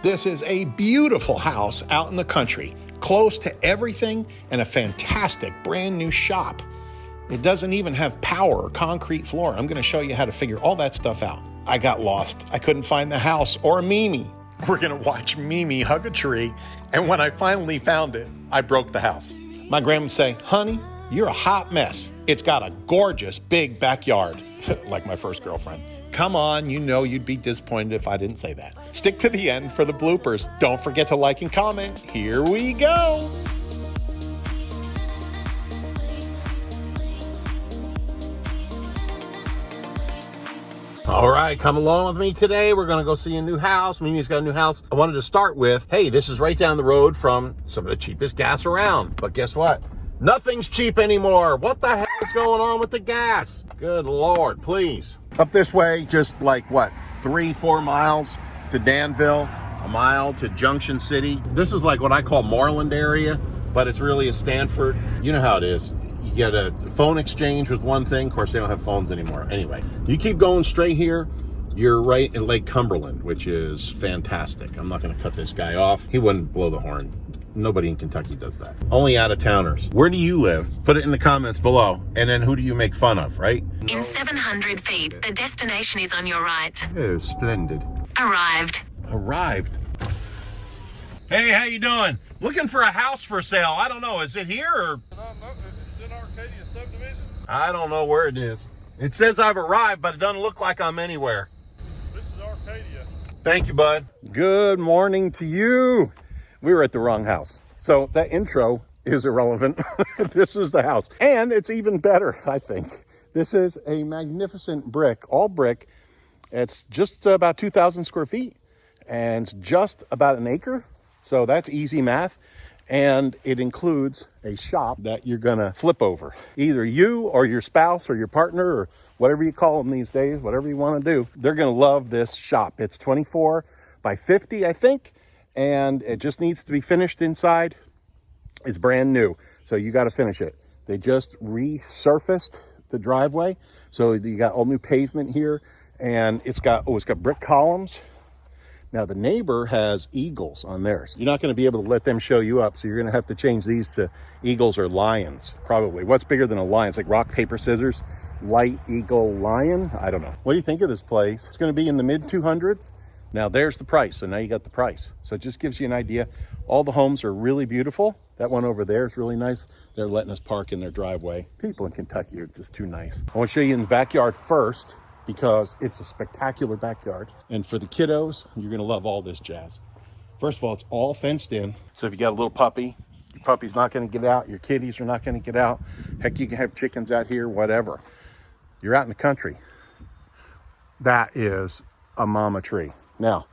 This is a beautiful house out in the country, close to everything and a fantastic brand new shop. It doesn't even have power or concrete floor. I'm going to show you how to figure all that stuff out. I got lost. I couldn't find the house or Mimi. We're going to watch Mimi hug a tree, and when I finally found it, I broke the house. My grandma would say, honey, you're a hot mess. It's got a gorgeous big backyard, like my first girlfriend. Come on, you know you'd be disappointed if I didn't say that. Stick to the end for the bloopers. Don't forget to like and comment. Here we go. All right, come along with me today. We're going to go see a new house. Mimi's got a new house. I wanted to start with, hey, this is right down the road from some of the cheapest gas around. But guess what? Nothing's cheap anymore. What the hell is going on with the gas? Good Lord, please. Up this way, just like what, 3-4 miles to Danville, a mile to Junction City. This is like what I call Moreland area, but it's really a Stanford. You know how it is. You get a phone exchange with one thing. Of course, they don't have phones anymore. Anyway, you keep going straight here, you're right in Lake Cumberland, which is fantastic. I'm not going to cut this guy off. He wouldn't blow the horn. Nobody in Kentucky does that. Only out-of-towners. Where do you live? Put it in the comments below. And then who do you make fun of, right? In 700 feet, the destination is on your right. Oh, splendid. Arrived. Hey, how you doing? Looking for a house for sale. I don't know. Is it here or? It's in Arcadia subdivision. I don't know where it is. It says I've arrived, but it doesn't look like I'm anywhere. This is Arcadia. Thank you, bud. Good morning to you. We were at the wrong house. So that intro is irrelevant. This is the house. And it's even better, I think. This is a magnificent brick, all brick. It's just about 2,000 square feet and just about an acre. So that's easy math. And it includes a shop that you're going to flip over. Either you or your spouse or your partner or whatever you call them these days, whatever you want to do. They're going to love this shop. It's 24 by 50, I think. And it just needs to be finished inside. It's brand new, so you got to finish it. They just resurfaced the driveway, so you got all new pavement here, and it's got brick columns. Now the neighbor has eagles on theirs. You're not going to be able to let them show you up, so you're going to have to change these to eagles or lions, probably. What's bigger than a lion? It's like rock, paper, scissors. Light eagle, lion. I don't know. What do you think of this place? It's going to be in the mid 200s. Now there's the price, so now you got the price. So it just gives you an idea. All the homes are really beautiful. That one over there is really nice. They're letting us park in their driveway. People in Kentucky are just too nice. I want to show you in the backyard first because it's a spectacular backyard. And for the kiddos, you're going to love all this jazz. First of all, it's all fenced in. So if you got a little puppy, your puppy's not going to get out. Your kitties are not going to get out. Heck, you can have chickens out here, whatever. You're out in the country. That is a mama tree. Now,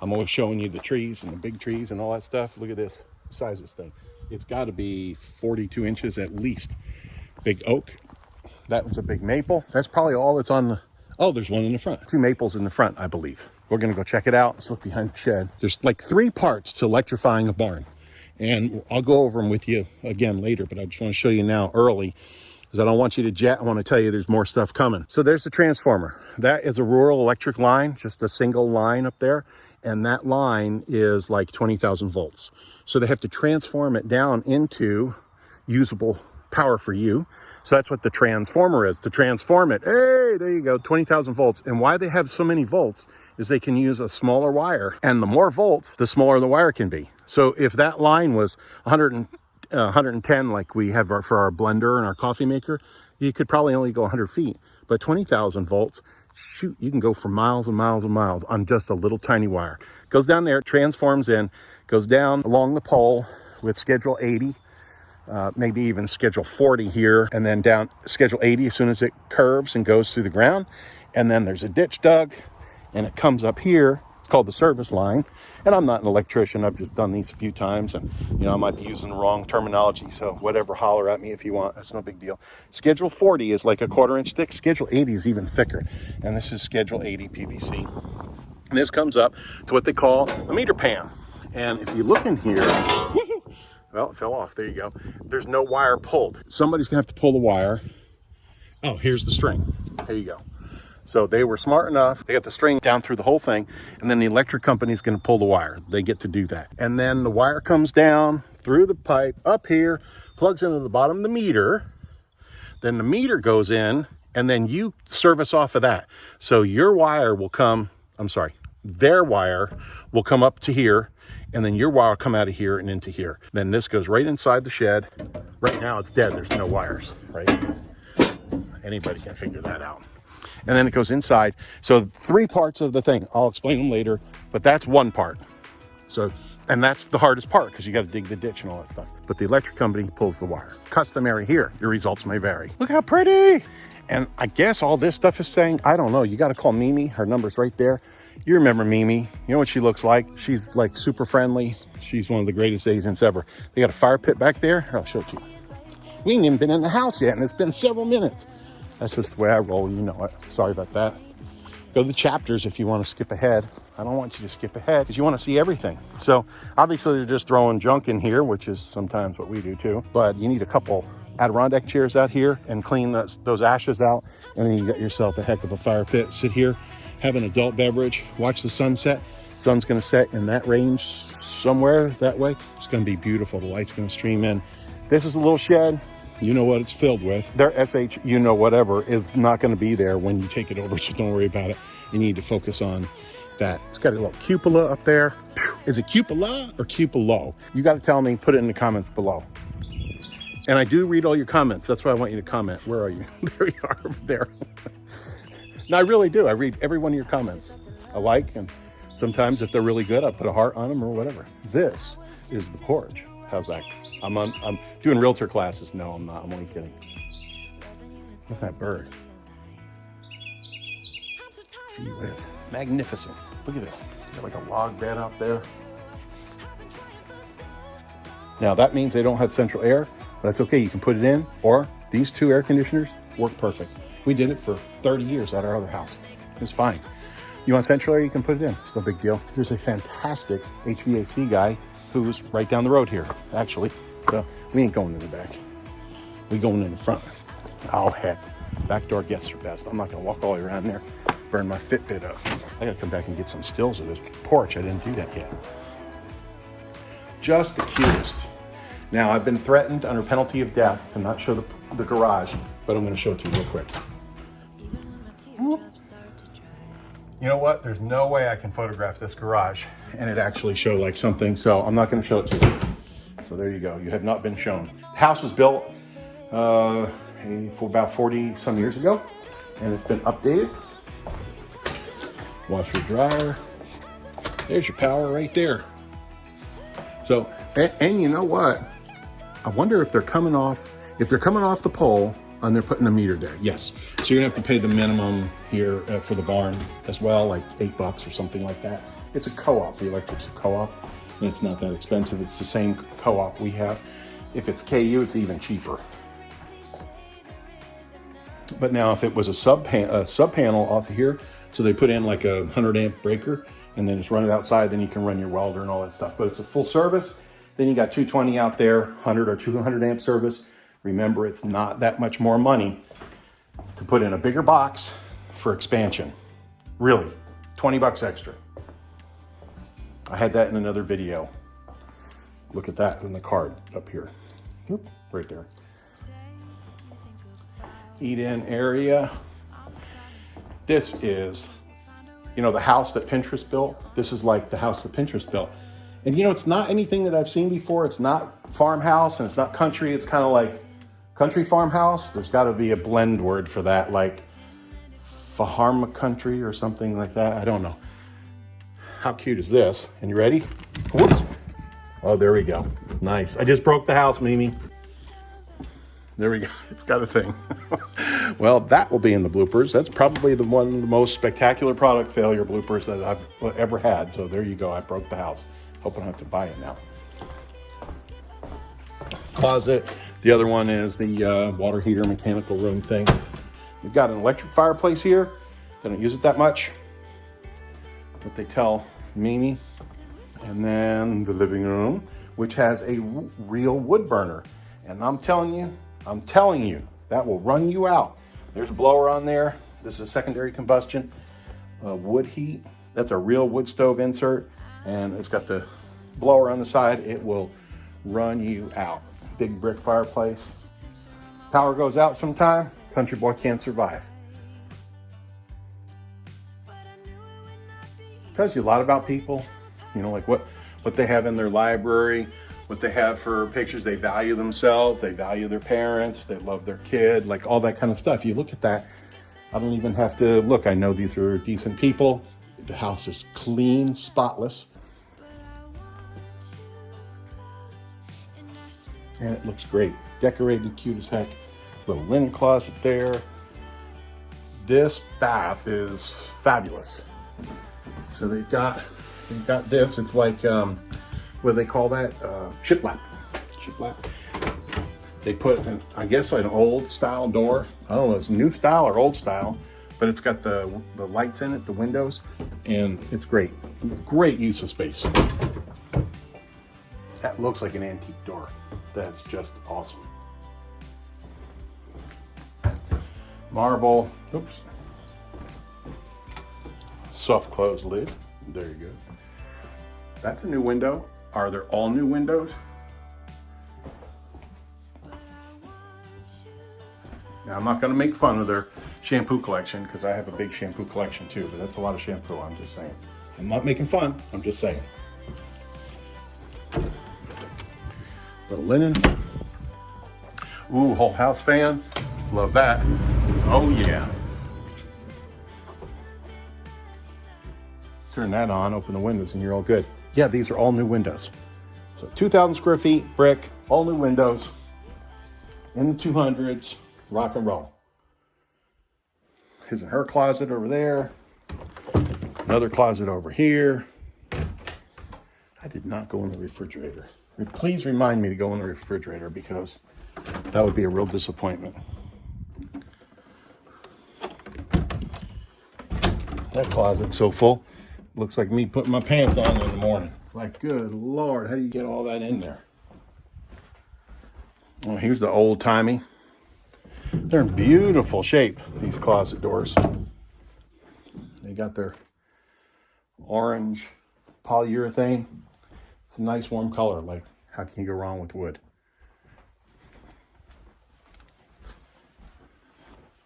I'm always showing you the trees and the big trees and all that stuff. Look at this size of this thing. It's got to be 42 inches at least. Big oak. That one's a big maple. That's probably all that's on the... Oh, there's one in the front. 2 maples in the front, I believe. We're going to go check it out. Let's look behind the shed. There's like 3 parts to electrifying a barn. And I'll go over them with you again later, but I just want to show you now early because I don't want you to jet. I want to tell you there's more stuff coming. So there's the transformer. That is a rural electric line, just a single line up there. And that line is like 20,000 volts. So they have to transform it down into usable power for you. So that's what the transformer is, to transform it. Hey, there you go, 20,000 volts. And why they have so many volts is they can use a smaller wire. And the more volts, the smaller the wire can be. So if that line was 110 like we have for our blender and our coffee maker, you could probably only go 100 feet. But 20,000 volts, shoot, you can go for miles and miles and miles on just a little tiny wire. Goes down there, transforms in, goes down along the pole with schedule 80, maybe even schedule 40 here, and then down schedule 80 as soon as it curves and goes through the ground. And then there's a ditch dug, and it comes up here. It's called the service line. And I'm not an electrician. I've just done these a few times, and I might be using the wrong terminology. So whatever, holler at me if you want. That's no big deal. Schedule 40 is like a 1/4 inch thick. Schedule 80 is even thicker. And this is schedule 80 PVC. And this comes up to what they call a meter pan. And if you look in here, well, it fell off. There you go. There's no wire pulled. Somebody's gonna have to pull the wire. Oh, here's the string. There you go. So they were smart enough. They got the string down through the whole thing, and then the electric company is going to pull the wire. They get to do that. And then the wire comes down through the pipe up here, plugs into the bottom of the meter. Then the meter goes in, and then you service off of that. So your wire will come, their wire will come up to here, and then your wire will come out of here and into here. Then this goes right inside the shed. Right now it's dead, there's no wires, right? Anybody can figure that out. And then it goes inside. So 3 parts of the thing. I'll explain them later, but that's one part. So, and that's the hardest part because you got to dig the ditch and all that stuff. But the electric company pulls the wire. Customary here. Your results may vary. Look how pretty. And I guess all this stuff is saying, I don't know. You got to call Mimi. Her number's right there. You remember Mimi. You know what she looks like? She's like super friendly. She's one of the greatest agents ever. They got a fire pit back there. Here, I'll show it to you. We ain't even been in the house yet, and it's been several minutes. That's just the way I roll, you know it. Sorry about that. Go to the chapters if you want to skip ahead. I don't want you to skip ahead because you want to see everything. So obviously they're just throwing junk in here, which is sometimes what we do too. But you need a couple Adirondack chairs out here and clean those ashes out. And then you got yourself a heck of a fire pit. Sit here, have an adult beverage, watch the sunset. Sun's going to set in that range somewhere that way. It's going to be beautiful. The light's going to stream in. This is a little shed. You know what it's filled with. Their SH, you know, whatever is not going to be there when you take it over, so don't worry about it. You need to focus on that. It's got a little cupola up there. Is it cupola or cupola? You got to tell me, put it in the comments below. And I do read all your comments. That's why I want you to comment. Where are you? There you are, over there. No, I really do. I read every one of your comments. I like, and sometimes if they're really good, I put a heart on them or whatever. This is the porch. How's that? I'm doing realtor classes. No, I'm not. I'm only kidding. What's that bird? Gee whiz. Magnificent. Look at this. Got like a log bed out there. Now that means they don't have central air, but that's okay. You can put it in, or these 2 air conditioners work perfect. We did it for 30 years at our other house. It's fine. You want central air, you can put it in. It's no big deal. There's a fantastic HVAC guy who's right down the road here, actually. So we ain't going in the back. We going in the front. Oh, heck. Backdoor guests are best. I'm not going to walk all the way around there, burn my Fitbit up. I got to come back and get some stills of this porch. I didn't do that yet. Just the cutest. Now, I've been threatened under penalty of death to not show the garage, but I'm going to show it to you real quick. You know what? There's no way I can photograph this garage and it actually show like something, so I'm not going to show it to you. So there you go. You have not been shown. The house was built for about 40 some years ago, and it's been updated. Washer, dryer. There's your power right there. So, and you know what? I wonder if they're coming off the pole and they're putting a meter there. Yes. So you're gonna have to pay the minimum here for the barn as well, like $8 or something like that. It's a co-op. The electric's a co-op, and it's not that expensive. It's the same co-op we have. If it's KU, it's even cheaper. But now, if it was a sub panel off of here, so they put in like a 100 amp breaker, and then just run it outside, then you can run your welder and all that stuff. But it's a full service. Then you got 220 out there, 100 or 200 amp service. Remember, it's not that much more money to put in a bigger box for expansion. Really, $20 extra. I had that in another video. Look at that in the card up here. Oop, right there. Eat-in area. This is, you know, the house that Pinterest built. This is like the house that Pinterest built. And you know, it's not anything that I've seen before. It's not farmhouse and it's not country. It's kind of like country farmhouse. There's got to be a blend word for that, like Faharma country or something like that. I don't know. How cute is this? And you ready? Whoops. Oh, there we go. Nice. I just broke the house, Mimi. There we go. It's got a thing. Well, that will be in the bloopers. That's probably one of the most spectacular product failure bloopers that I've ever had. So there you go. I broke the house. Hope I don't have to buy it now. Closet. The other one is the water heater mechanical room thing. We've got an electric fireplace here. They don't use it that much. What they tell Mimi. And then the living room, which has a real wood burner. And I'm telling you, that will run you out. There's a blower on there. This is a secondary combustion wood heat. That's a real wood stove insert, and it's got the blower on the side. It will run you out. Big brick fireplace. Power goes out sometime, country boy can't survive. Tells you a lot about people, you know, like what they have in their library, what they have for pictures. They value themselves, they value their parents, they love their kid, like all that kind of stuff. You look at that, I don't even have to look. I know these are decent people. The house is clean, spotless. And it looks great. Decorated, cute as heck. Little linen closet there. This bath is fabulous. So they've got this. It's like, what do they call that? Shiplap. Shiplap. They put, I guess, an old style door. I don't know if it's new style or old style, but it's got the lights in it, the windows, and it's great. Great use of space. That looks like an antique door. That's just awesome. Marble, oops. Soft close lid, there you go. That's a new window. Are there all new windows? Now, I'm not gonna make fun of their shampoo collection because I have a big shampoo collection too, but that's a lot of shampoo, I'm just saying. I'm not making fun, I'm just saying. Little linen. Ooh, whole house fan. Love that. Oh yeah. Turn that on, open the windows, and you're all good. Yeah, these are all new windows. So 2,000 square feet, brick, all new windows, in the 200s, rock and roll. Here's her closet over there. Another closet over here. I did not go in the refrigerator. Please remind me to go in the refrigerator because that would be a real disappointment. That closet's so full. Looks like me putting my pants on in the morning. Like, good Lord, how do you get all that in there? Well, here's the old timey. They're in beautiful shape, these closet doors. They got their orange polyurethane. It's a nice warm color. Like, how can you go wrong with wood?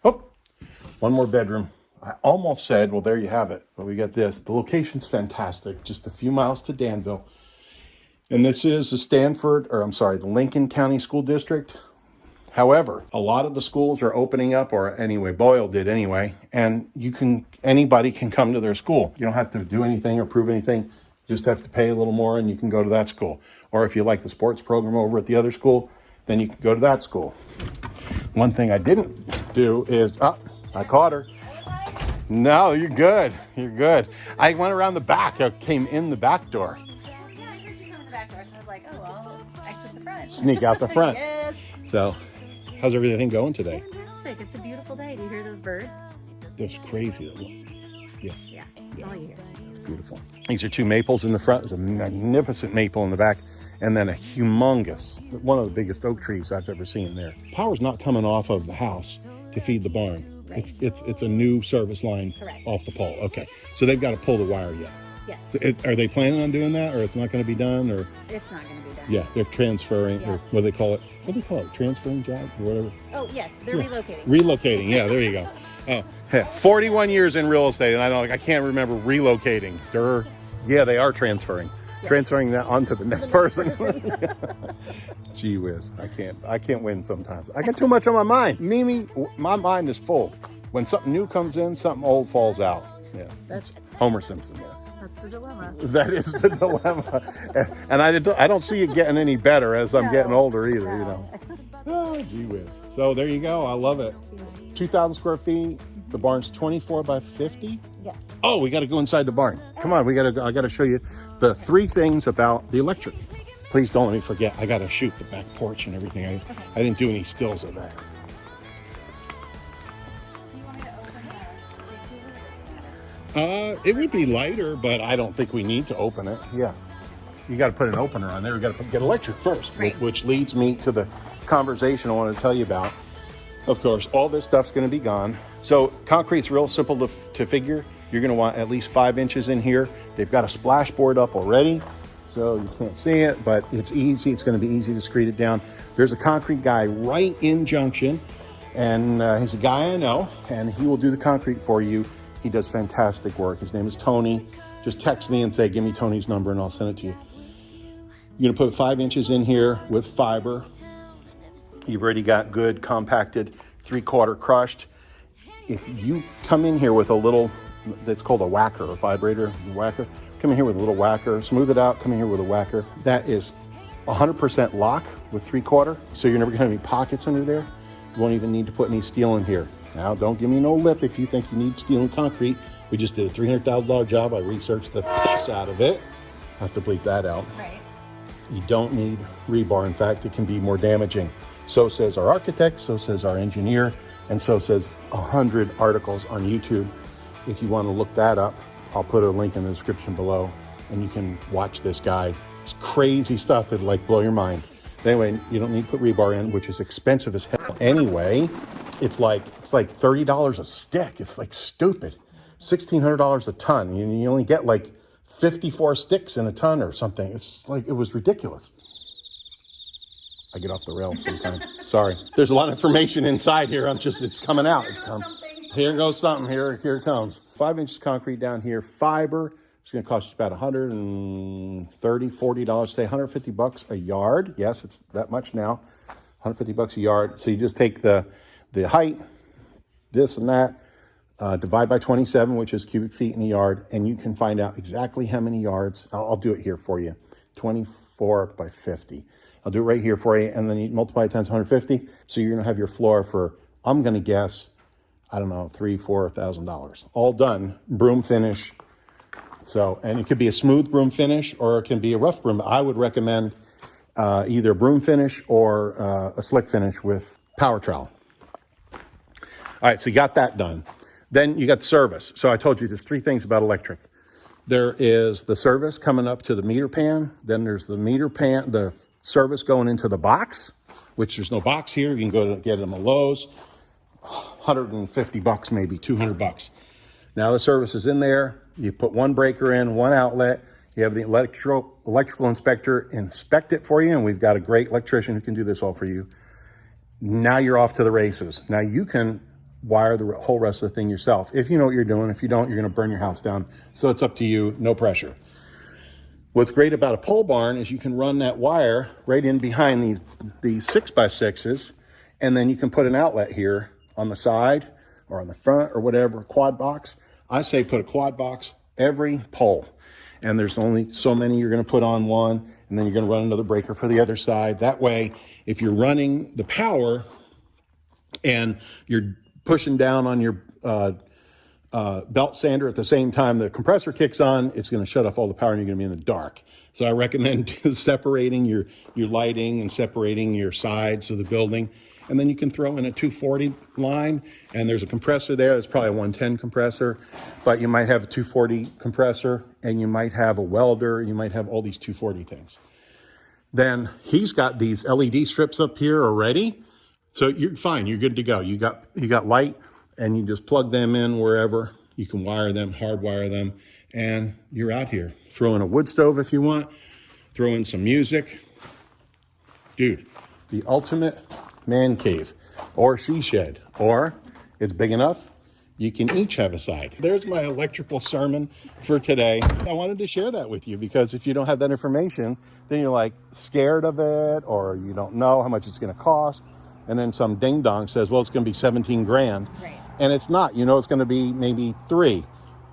Oh, one more bedroom. I almost said, well, there you have it. But we got this. The location's fantastic. Just a few miles to Danville. And this is the Lincoln County School District. However, a lot of the schools are opening up, or anyway, Boyle did anyway. And anybody can come to their school. You don't have to do anything or prove anything. You just have to pay a little more and you can go to that school. Or if you like the sports program over at the other school, then you can go to that school. One thing I didn't do is, I caught her. No, you're good. You're good. I went around the back. I came in the back door. Yeah, I heard you come in the back door, so I was like, oh, well, I'll exit the front. Sneak out the front. Yes. So, how's everything going today? Fantastic. It's a beautiful day. Do you hear those birds? That's crazy. Yeah, Yeah, that's all you hear. it's beautiful. These are two maples in the front. There's a magnificent maple in the back. And then a humongous, one of the biggest oak trees I've ever seen there. Power's not coming off of the house to feed the barn. Right. It's a new service line. Correct. Off the pole. Okay, so they've got to pull the wire yet. Yes. So are they planning on doing that, or it's not going to be done, or? It's not going to be done. Yeah, they're transferring, Yeah. or what do they call it? What do they call it? Transferring job or whatever? Oh, yes. They're relocating. Relocating, yeah, there you go. Oh, yeah, 41 years in real estate, and I can't remember relocating. They are transferring. Yeah. Transferring that onto the next person. Gee whiz, I can't win sometimes. I got too much on my mind. Mimi, my mind is full. When something new comes in, something old falls out. Yeah, that's Homer Simpson. Yeah. That's the dilemma. That is the dilemma. And I don't see it getting any better as I'm getting older either, you know. Oh, gee whiz. So there you go. I love it. 2,000 square feet. The barn's 24 by 50. Yes. Oh, we got to go inside the barn. Come on, I got to show you the 3 things about the electric. Please don't let me forget. I got to shoot the back porch and everything. I didn't do any stills of that. It would be lighter, but I don't think we need to open it. Yeah. You got to put an opener on there. We got to get electric first, right. Which leads me to the conversation I want to tell you about. Of course, all this stuff's going to be gone. So concrete's real simple to figure. You're going to want at least 5 inches in here. They've got a splash board up already, so you can't see it, but it's easy. It's going to be easy to screed it down. There's a concrete guy right in Junction, and he's a guy I know, and he will do the concrete for you. He does fantastic work. His name is Tony. Just text me and say, give me Tony's number, and I'll send it to you. You're going to put 5 inches in here with fiber. You've already got good compacted 3/4 crushed. If you come in here with a little, that's called a wacker, a vibrator, wacker. Come in here with a little wacker, smooth it out, come in here with a wacker. That is 100% lock with 3/4, so you're never gonna have any pockets under there. You won't even need to put any steel in here. Now, don't give me no lip if you think you need steel and concrete. We just did a $300,000 job. I researched the piss out of it. I have to bleep that out. Right. You don't need rebar. In fact, it can be more damaging. So says our architect, so says our engineer, and so says 100 articles on YouTube. If you want to look that up, I'll put a link in the description below, and you can watch this guy. It's crazy stuff. It'll like blow your mind. Anyway, you don't need to put rebar in, which is expensive as hell. Anyway, it's like $30 a stick. It's like stupid. $1,600 a ton. You only get like 54 sticks in a ton or something. It's like, it was ridiculous. I get off the rails sometimes. Sorry. There's a lot of information inside here. It's coming out. Here goes something. Here it comes. 5 inches concrete down here. Fiber. It's going to cost you about $130, $40, say $150 a yard. Yes, it's that much now. $150 a yard. So you just take the height, this and that, divide by 27, which is cubic feet in a yard, and you can find out exactly how many yards. I'll do it here for you. 24 by 50. I'll do it right here for you, and then you multiply it times 150. So you're going to have your floor for, I'm going to guess, I don't know, $3,000, $4,000. All done, broom finish. So, and it could be a smooth broom finish, or it can be a rough broom. I would recommend either broom finish or a slick finish with power trowel. All right, so you got that done. Then you got the service. So I told you there's 3 things about electric. There is the service coming up to the meter pan. Then there's the meter pan, the service going into the box, which there's no box here. You can go to get them at Lowe's. $150 maybe, $200. Now the service is in there. You put one breaker in, one outlet. You have the electrical inspector inspect it for you, and we've got a great electrician who can do this all for you. Now you're off to the races. Now you can wire the whole rest of the thing yourself. If you know what you're doing. If you don't, you're going to burn your house down. So it's up to you, no pressure. What's great about a pole barn is you can run that wire right in behind these 6x6s, and then you can put an outlet here on the side or on the front or whatever, quad box. I say put a quad box every pole, and there's only so many you're going to put on one, and then you're going to run another breaker for the other side. That way, if you're running the power and you're pushing down on your belt sander at the same time the compressor kicks on, it's going to shut off all the power and you're going to be in the dark. So I recommend separating your lighting and separating your sides of the building. And then you can throw in a 240 line, and there's a compressor there. It's probably a 110 compressor, but you might have a 240 compressor, and you might have a welder. You might have all these 240 things. Then he's got these LED strips up here already. So you're fine. You're good to go. You got light, and you just plug them in wherever. You can wire them, hardwire them, and you're out here. Throw in a wood stove if you want. Throw in some music. Dude, the ultimate man cave or she shed, or it's big enough you can each have a side. There's my electrical sermon for today. I wanted to share that with you because if you don't have that information, then you're like scared of it, or you don't know how much it's going to cost. And then some ding dong says, well, it's going to be 17 grand. Right. And it's not. You know, it's going to be maybe 3,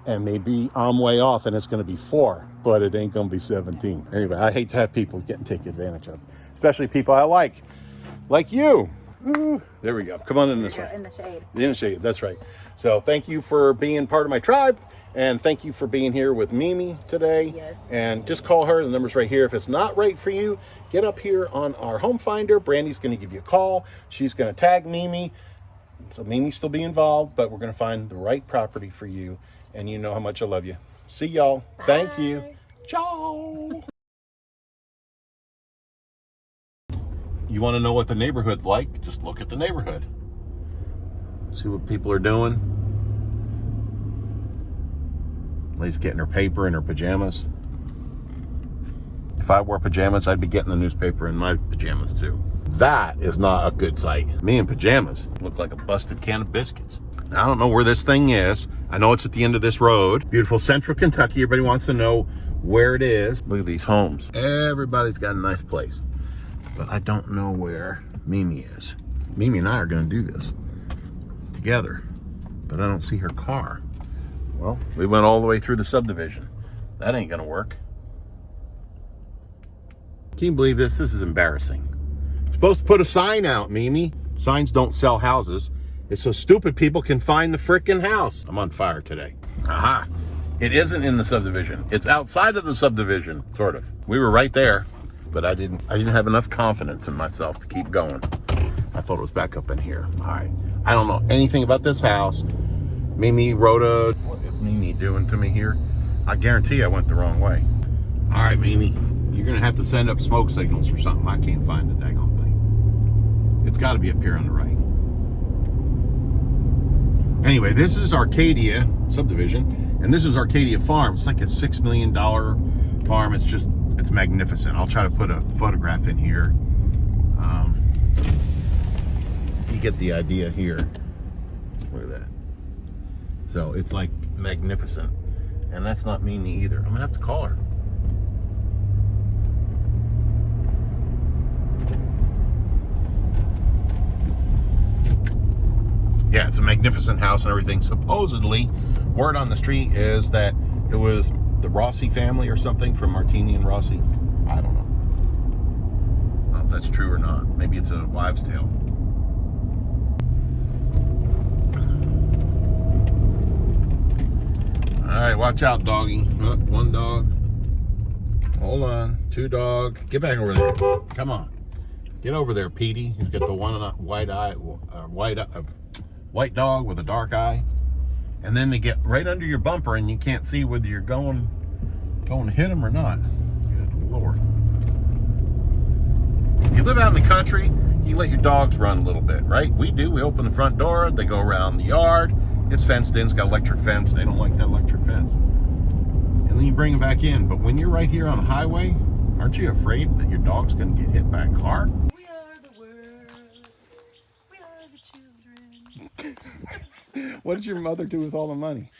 and maybe I'm way off and it's going to be 4, but it ain't going to be 17. Anyway, I hate to have people getting taken advantage of, especially people I like you. Ooh, there we go. Come on in this way. In the shade. In the shade, that's right. So thank you for being part of my tribe, and thank you for being here with Mimi today. Yes. And just call her. The number's right here. If it's not right for you, get up here on our home finder. Brandy's going to give you a call. She's going to tag Mimi. So Mimi still be involved, but we're going to find the right property for you, and you know how much I love you. See y'all. Bye. Thank you. Ciao. You want to know what the neighborhood's like? Just look at the neighborhood. See what people are doing. Lady's getting her paper in her pajamas. If I wore pajamas, I'd be getting the newspaper in my pajamas too. That is not a good sight. Me in pajamas look like a busted can of biscuits. Now, I don't know where this thing is. I know it's at the end of this road. Beautiful Central Kentucky. Everybody wants to know where it is. Look at these homes. Everybody's got a nice place. But I don't know where Mimi is. Mimi and I are going to do this together. But I don't see her car. Well, we went all the way through the subdivision. That ain't going to work. Can you believe this? This is embarrassing. Supposed to put a sign out, Mimi. Signs don't sell houses. It's so stupid people can find the frickin' house. I'm on fire today. Aha. It isn't in the subdivision. It's outside of the subdivision, sort of. We were right there, but I didn't have enough confidence in myself to keep going. I thought it was back up in here. All right. I don't know anything about this house. Mimi wrote a... What is Mimi doing to me here? I guarantee I went the wrong way. All right, Mimi. You're going to have to send up smoke signals or something. I can't find the daggone thing. It's got to be up here on the right. Anyway, this is Arcadia subdivision, and this is Arcadia Farm. It's like a $6 million farm. It's magnificent. I'll try to put a photograph in here. You get the idea here. Look at that. So it's like magnificent. And that's not Mimi either. I'm going to have to call her. Yeah, it's a magnificent house and everything. Supposedly, word on the street is that it was the Rossi family or something from Martini and Rossi. I don't know. I don't know if that's true or not. Maybe it's a wives' tale. All right, watch out, doggy. Oh, one dog. Hold on. Two dog. Get back over there. Come on. Get over there, Petey. He's got the one white eye, white dog with a dark eye, and then they get right under your bumper and you can't see whether you're going to hit them or not. Good Lord. You live out in the country, you let your dogs run a little bit, right? We do. We open the front door, they go around the yard. It's fenced in, it's got electric fence. They don't like that electric fence. And then you bring them back in. But when you're right here on the highway, aren't you afraid that your dog's going to get hit by a car? We are the world. We are the children. What did your mother do with all the money?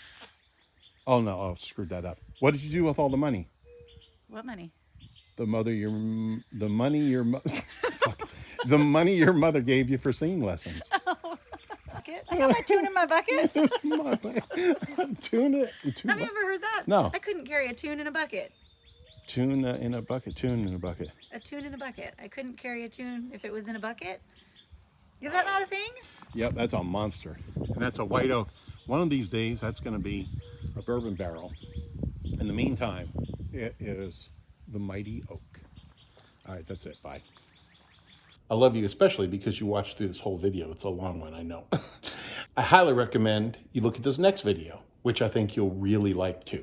Oh, no. Oh, screwed that up. What did you do with all the money? What money? The money your mother gave you for singing lessons. Bucket? I got my tune in my bucket. Tuna. Have you ever heard that? No. I couldn't carry a tune in a bucket. Tuna in a bucket. Tune in a bucket. A tune in a bucket. I couldn't carry a tune if it was in a bucket. Is that not a thing? Yep, that's a monster. And that's a white oak. One of these days, that's going to be a bourbon barrel. In the meantime, it is the mighty oak. All right, that's it. Bye. I love you, especially because you watched through this whole video. It's a long one, I know. I highly recommend you look at this next video, which I think you'll really like too.